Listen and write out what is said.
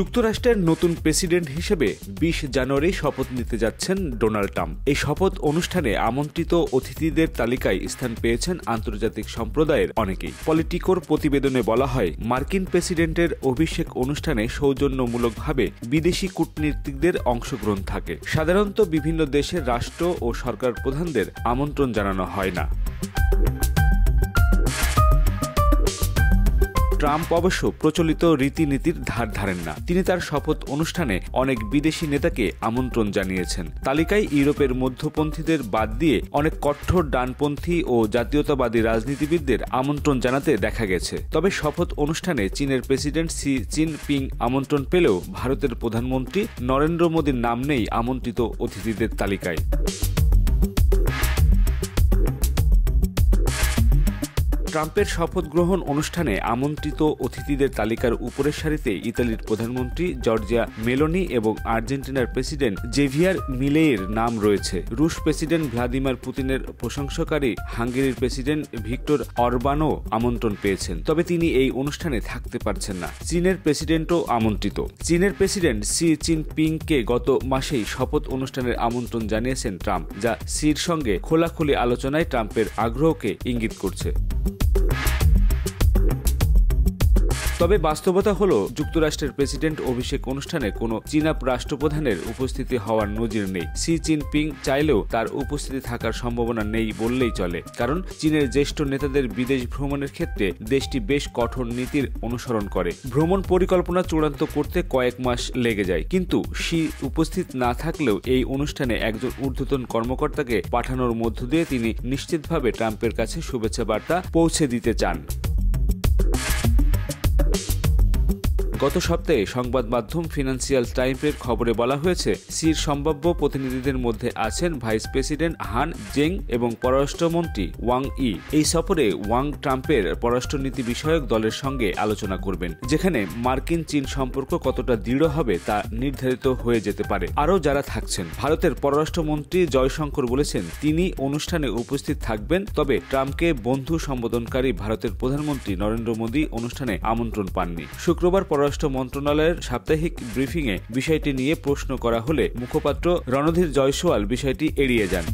যুক্তরাষ্ট্রের নতুন প্রেসিডেন্ট হিসেবে ২০ জানুয়ারি শপথ নিতে যাচ্ছেন ডোনাল্ড ট্রাম্প। এই শপথ অনুষ্ঠানে আমন্ত্রিত অতিথিদের তালিকায় স্থান পেয়েছেন আন্তর্জাতিক সম্প্রদায়ের অনেকেই। পলিটিকোর প্রতিবেদনে বলা হয়, মার্কিন প্রেসিডেন্টের অভিষেক অনুষ্ঠানে সৌজন্যমূলকভাবে বিদেশি কূটনীতিকদের অংশগ্রহণ থাকে। সাধারণত বিভিন্ন দেশের রাষ্ট্র ও সরকার প্রধানদের আমন্ত্রণ জানানো হয় না। ট্রাম্প অবশ্য প্রচলিত রীতিনীতির ধার ধারেন না। তিনি তার শপথ অনুষ্ঠানে অনেক বিদেশি নেতাকে আমন্ত্রণ জানিয়েছেন। তালিকায় ইউরোপের মধ্যপন্থীদের বাদ দিয়ে অনেক কঠোর ডানপন্থী ও জাতীয়তাবাদী রাজনীতিবিদদের আমন্ত্রণ জানাতে দেখা গেছে। তবে শপথ অনুষ্ঠানে চীনের প্রেসিডেন্ট শি জিনপিং আমন্ত্রণ পেলেও ভারতের প্রধানমন্ত্রী নরেন্দ্র মোদীর নাম নেই আমন্ত্রিত অতিথিদের তালিকায়। ট্রাম্পের শপথ গ্রহণ অনুষ্ঠানে আমন্ত্রিত অতিথিদের তালিকার উপরের সারিতে ইতালির প্রধানমন্ত্রী জর্জিয়া মেলোনি এবং আর্জেন্টিনার প্রেসিডেন্ট জেভিয়ার মিলেইয়ের নাম রয়েছে। রুশ প্রেসিডেন্ট ভ্লাদিমির পুতিনের প্রশংসাকারী হাঙ্গেরির প্রেসিডেন্ট ভিক্টর অরবানও আমন্ত্রণ পেয়েছেন, তবে তিনি এই অনুষ্ঠানে থাকতে পারছেন না। চীনের প্রেসিডেন্টও আমন্ত্রিত। চীনের প্রেসিডেন্ট শি জিনপিংকে গত মাসেই শপথ অনুষ্ঠানের আমন্ত্রণ জানিয়েছেন ট্রাম্প, যা শির সঙ্গে খোলাখুলি আলোচনায় ট্রাম্পের আগ্রহকে ইঙ্গিত করছে। তবে বাস্তবতা হলো, যুক্তরাষ্ট্রের প্রেসিডেন্ট অভিষেক অনুষ্ঠানে কোনো চীনা রাষ্ট্রপ্রধানের উপস্থিতি হওয়ার নজির নেই। শি জিনপিং চাইলেও তার উপস্থিতি থাকার সম্ভাবনা নেই বললেই চলে, কারণ চীনের জ্যেষ্ঠ নেতাদের বিদেশ ভ্রমণের ক্ষেত্রে দেশটি বেশ কঠোর নীতির অনুসরণ করে। ভ্রমণ পরিকল্পনা চূড়ান্ত করতে কয়েক মাস লেগে যায়, কিন্তু শি উপস্থিত না থাকলেও এই অনুষ্ঠানে একজন ঊর্ধ্বতন কর্মকর্তাকে পাঠানোর মধ্য দিয়ে তিনি নিশ্চিতভাবে ট্রাম্পের কাছে শুভেচ্ছা বার্তা পৌঁছে দিতে চান। গত সপ্তাহে সংবাদ মাধ্যম ফিনান্সিয়াল টাইমসের খবরে বলা হয়েছে, শির সম্ভাব্য প্রতিনিধিদের মধ্যে আছেন ভাইস প্রেসিডেন্ট হান জেং এবং পররাষ্ট্রমন্ত্রী ওয়াং ই। এই সফরে ওয়াং ট্রাম্পের পররাষ্ট্রনীতি বিষয়ক দলের সঙ্গে আলোচনা করবেন, যেখানে মার্কিন চীন সম্পর্ক কতটা দৃঢ় হবে তা নির্ধারিত হয়ে যেতে পারে। আরও যারা থাকছেন, ভারতের পররাষ্ট্রমন্ত্রী জয়শঙ্কর বলেছেন তিনি অনুষ্ঠানে উপস্থিত থাকবেন, তবে ট্রাম্পকে বন্ধু সম্বোধনকারী ভারতের প্রধানমন্ত্রী নরেন্দ্র মোদী অনুষ্ঠানে আমন্ত্রণ পাননি। শুক্রবার পররাষ্ট্র মন্ত্রণালয়ের সাপ্তাহিক ব্রিফিংয়ে বিষয়টি নিয়ে প্রশ্ন করা হলে মুখপাত্র রণধীর জয়সওয়াল বিষয়টি এড়িয়ে যান।